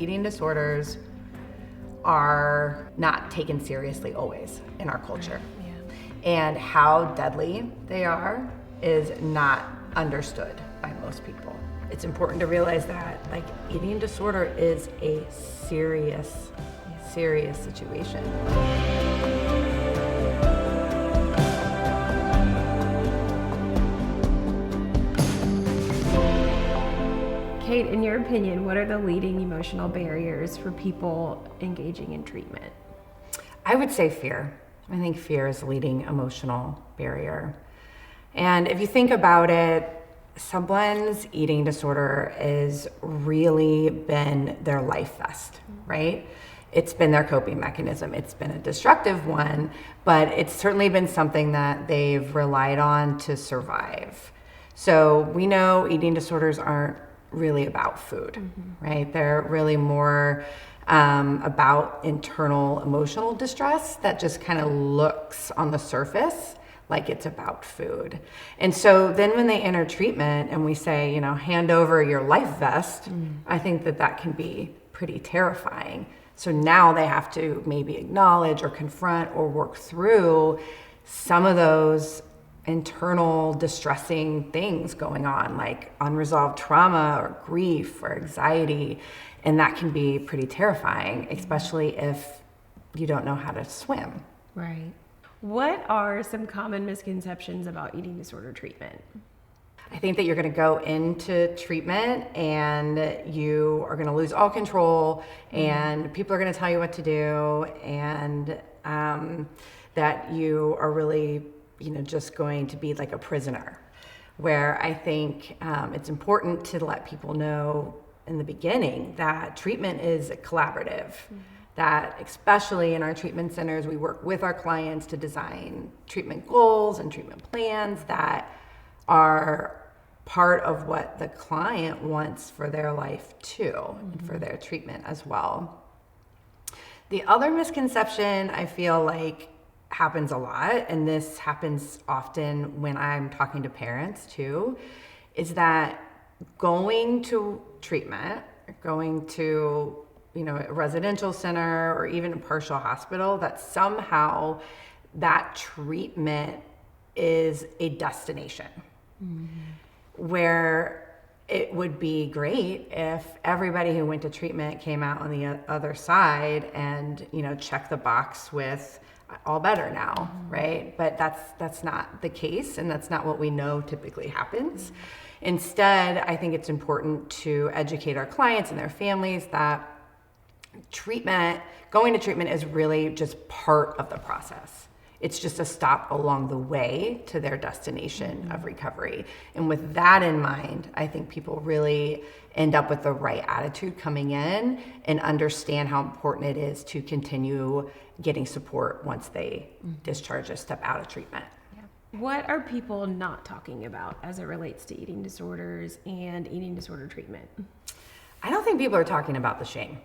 eating disorders are not taken seriously always in our culture. And how deadly they are is not understood by most people. It's important to realize that like eating disorder is a serious situation. Kate, in your opinion, what are the leading emotional barriers for people engaging in treatment? I would say fear. I think fear is the leading emotional barrier. And if you think about it, someone's eating disorder has really been their life vest, right? It's been their coping mechanism. It's been a destructive one, but it's certainly been something that they've relied on to survive. So we know eating disorders aren't really about food, right? They're really more about internal emotional distress that just kind of looks on the surface like it's about food. And so then when they enter treatment and we say, hand over your life vest, I think that can be pretty terrifying. So now they have to maybe acknowledge or confront or work through some of those internal distressing things going on, like unresolved trauma or grief or anxiety. And that can be pretty terrifying, especially if you don't know how to swim. Right. What are some common misconceptions about eating disorder treatment? I think that you're going to go into treatment and you are going to lose all control and people are going to tell you what to do, and that you are really, just going to be like a prisoner. Where I think it's important to let people know in the beginning that treatment is collaborative. That especially in our treatment centers, we work with our clients to design treatment goals and treatment plans that are part of what the client wants for their life too, and for their treatment as well. The other misconception I feel like happens a lot, and this happens often when I'm talking to parents too, is that going to treatment, going to a residential center or even a partial hospital, that somehow that treatment is a destination. Where it would be great if everybody who went to treatment came out on the other side and check the box with all better now, right? But that's not the case, and that's not what we know typically happens. Instead, I think it's important to educate our clients and their families that going to treatment is really just part of the process. It's just a stop along the way to their destination of recovery. And with that in mind, I think people really end up with the right attitude coming in and understand how important it is to continue getting support once they discharge or step out of treatment. What are people not talking about as it relates to eating disorders and eating disorder treatment? I don't think people are talking about the shame.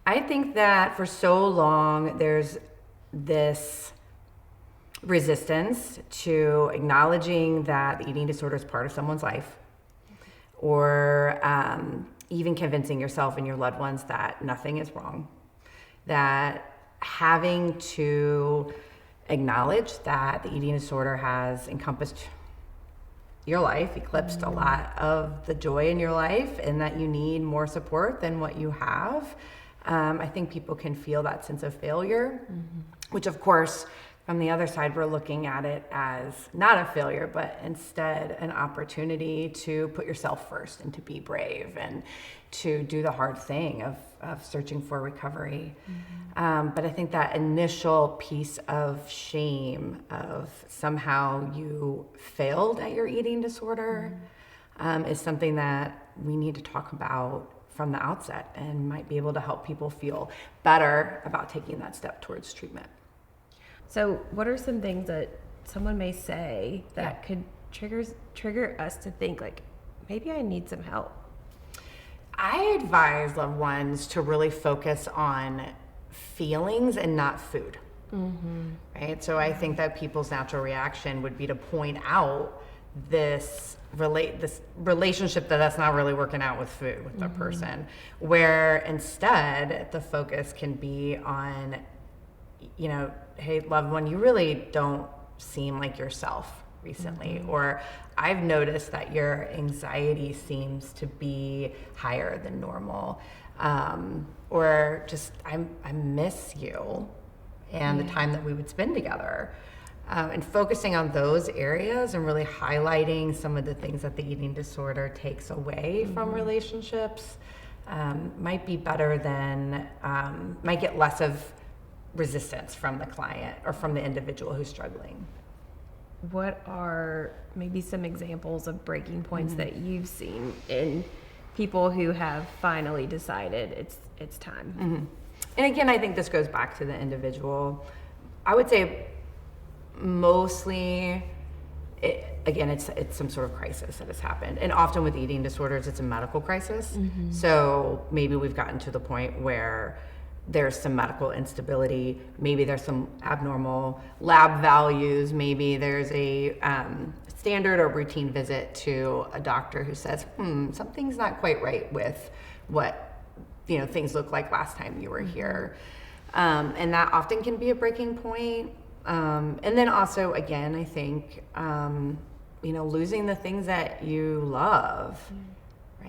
I think that for so long there's this resistance to acknowledging that the eating disorder is part of someone's life, or even convincing yourself and your loved ones that nothing is wrong, that having to acknowledge that the eating disorder has encompassed your life, eclipsed a lot of the joy in your life, and that you need more support than what you have. I think people can feel that sense of failure, which of course, from the other side, we're looking at it as not a failure, but instead an opportunity to put yourself first and to be brave and to do the hard thing of searching for recovery. But I think that initial piece of shame of somehow you failed at your eating disorder is something that we need to talk about from the outset, and might be able to help people feel better about taking that step towards treatment. So what are some things that someone may say that could trigger us to think like, maybe I need some help? I advise loved ones to really focus on feelings and not food. Right? So I think that people's natural reaction would be to point out this relationship that's not really working out with food with the person, where instead the focus can be on, you know, hey, loved one, you really don't seem like yourself recently, or I've noticed that your anxiety seems to be higher than normal, or just I miss you and the time that we would spend together. And focusing on those areas and really highlighting some of the things that the eating disorder takes away from relationships might be better than, might get less of resistance from the client or from the individual who's struggling. What are maybe some examples of breaking points that you've seen in people who have finally decided it's time? And again, I think this goes back to the individual. I would say mostly, it's some sort of crisis that has happened. And often with eating disorders, it's a medical crisis. So maybe we've gotten to the point where there's some medical instability. Maybe there's some abnormal lab values. Maybe there's a standard or routine visit to a doctor who says, something's not quite right with what, you know, things look like last time you were here. And that often can be a breaking point. And then also, again, I think, you know, losing the things that you love,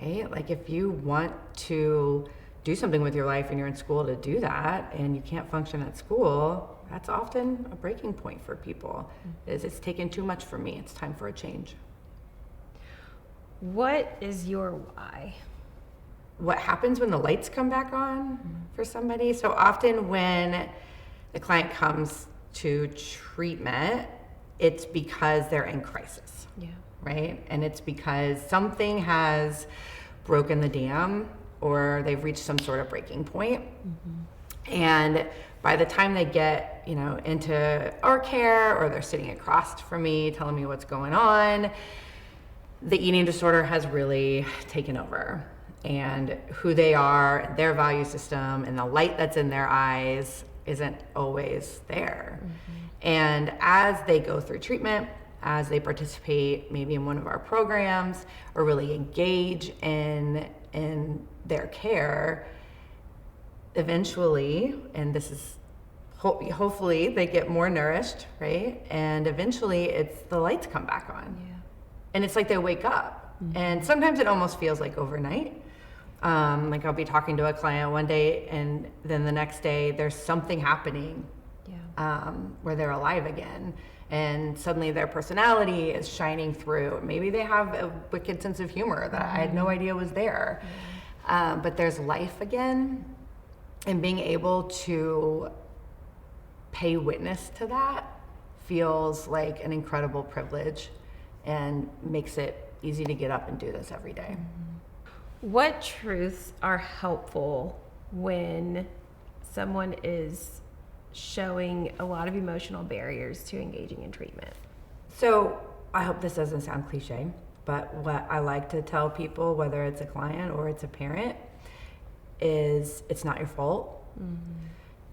right? Like if you want to do something with your life and you're in school to do that and you can't function at school, that's often a breaking point for people. Is it's taken too much for me. It's time for a change. What is your why? What happens when the lights come back on for somebody? So often when the client comes to treatment, it's because they're in crisis, right? And it's because something has broken the dam or they've reached some sort of breaking point. And by the time they get, you know, into our care or they're sitting across from me telling me what's going on, the eating disorder has really taken over. And who they are, their value system, and the light that's in their eyes isn't always there. And as they go through treatment, as they participate maybe in one of our programs or really engage in their care, eventually, and this is hopefully they get more nourished, right? And eventually it's the lights come back on. And it's like they wake up. And sometimes it almost feels like overnight. Like I'll be talking to a client one day and then the next day there's something happening where they're alive again. And suddenly their personality is shining through. Maybe they have a wicked sense of humor that I had no idea was there. But there's life again. And being able to pay witness to that feels like an incredible privilege and makes it easy to get up and do this every day. What truths are helpful when someone is showing a lot of emotional barriers to engaging in treatment? So I hope this doesn't sound cliche, but what I like to tell people, whether it's a client or it's a parent, is it's not your fault.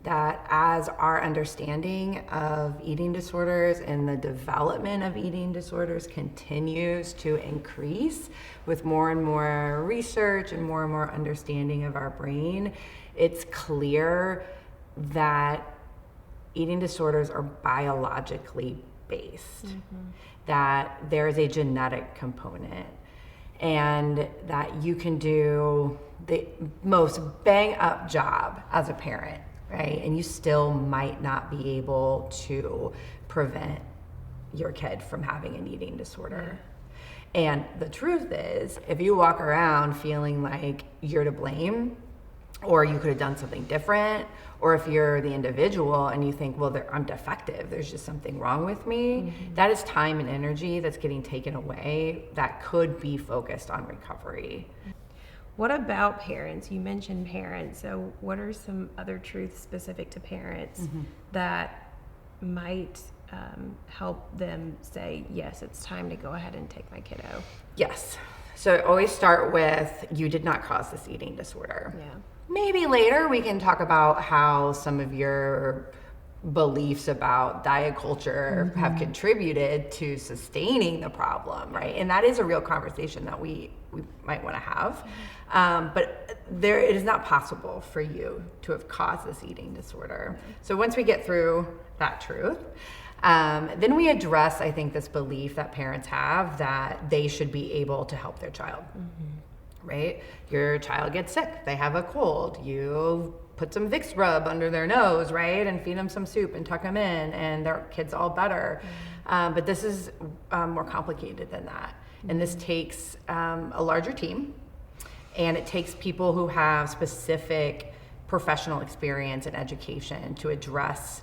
That as our understanding of eating disorders and the development of eating disorders continues to increase with more and more research and more understanding of our brain, it's clear that eating disorders are biologically based, that there's a genetic component, and that you can do the most bang up job as a parent, right? And you still might not be able to prevent your kid from having an eating disorder. And the truth is, if you walk around feeling like you're to blame, or you could have done something different, or if you're the individual and you think, well, I'm defective, there's just something wrong with me, that is time and energy that's getting taken away that could be focused on recovery. What about parents? You mentioned parents. So what are some other truths specific to parents that might help them say, yes, it's time to go ahead and take my kiddo? Yes. So always start with, you did not cause this eating disorder. Yeah. Maybe later we can talk about how some of your beliefs about diet culture have contributed to sustaining the problem, right? And that is a real conversation that we might want to have. But it is not possible for you to have caused this eating disorder. So once we get through that truth, then we address, I think, this belief that parents have that they should be able to help their child, right? Your child gets sick, they have a cold, you put some Vicks rub under their nose, right? And feed them some soup and tuck them in, and their kid's all better. But this is more complicated than that. And this takes a larger team, and it takes people who have specific professional experience and education to address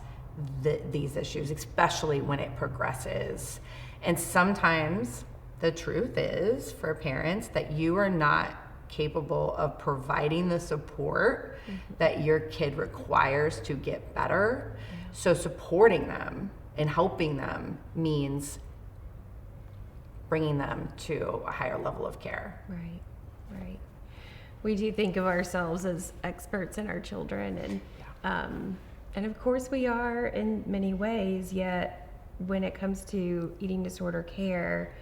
these issues, especially when it progresses. And sometimes the truth is, for parents, that you are not capable of providing the support that your kid requires to get better. So supporting them and helping them means bringing them to a higher level of care. Right. We do think of ourselves as experts in our children, and of course we are in many ways, yet when it comes to eating disorder care,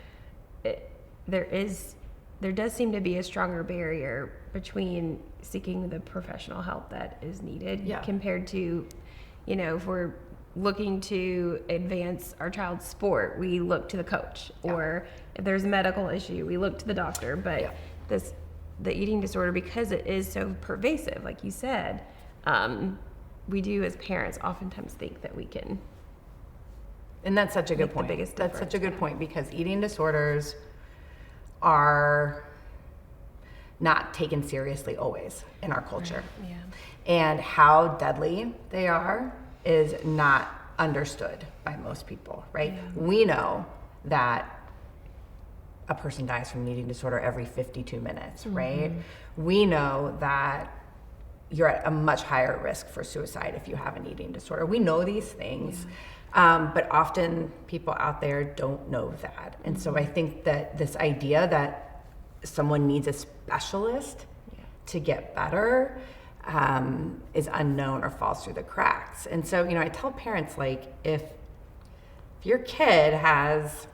there does seem to be a stronger barrier between seeking the professional help that is needed compared to, if we're looking to advance our child's sport, we look to the coach, or if there's a medical issue, we look to the doctor. But the eating disorder, because it is so pervasive, like you said, we do as parents oftentimes think that we can. And that's such a good point. That's such a good point, because eating disorders are not taken seriously always in our culture. Right. And how deadly they are is not understood by most people, right? We know that a person dies from an eating disorder every 52 minutes, right? We know that you're at a much higher risk for suicide if you have an eating disorder. We know these things, but often people out there don't know that. And so I think that this idea that someone needs a specialist to get better is unknown or falls through the cracks. And so, I tell parents, like, if your kid has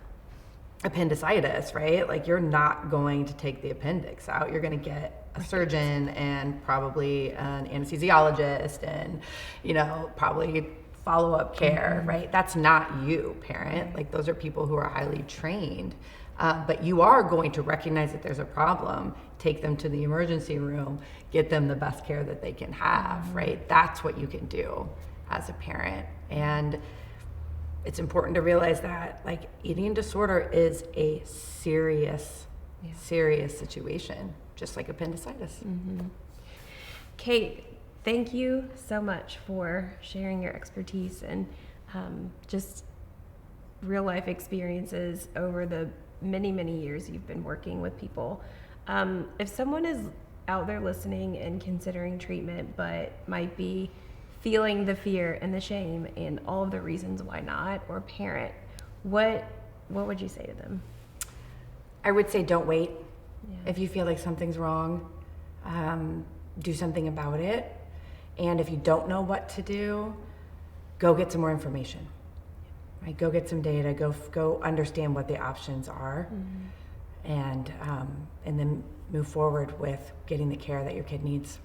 appendicitis, right? Like, you're not going to take the appendix out. You're going to get a surgeon and probably an anesthesiologist and, probably follow-up care, right? That's not you, parent. Like, those are people who are highly trained. But you are going to recognize that there's a problem, take them to the emergency room, get them the best care that they can have, right? That's what you can do as a parent. And it's important to realize that, like, eating disorder is a serious situation, just like appendicitis. Kate, thank you so much for sharing your expertise and just real life experiences over the many, many years you've been working with people. If someone is out there listening and considering treatment, but might be feeling the fear and the shame and all of the reasons why not, or parent, what would you say to them? I would say don't wait. If you feel like something's wrong, do something about it. And if you don't know what to do, go get some more information. Right? Go get some data. Go understand what the options are, and then move forward with getting the care that your kid needs.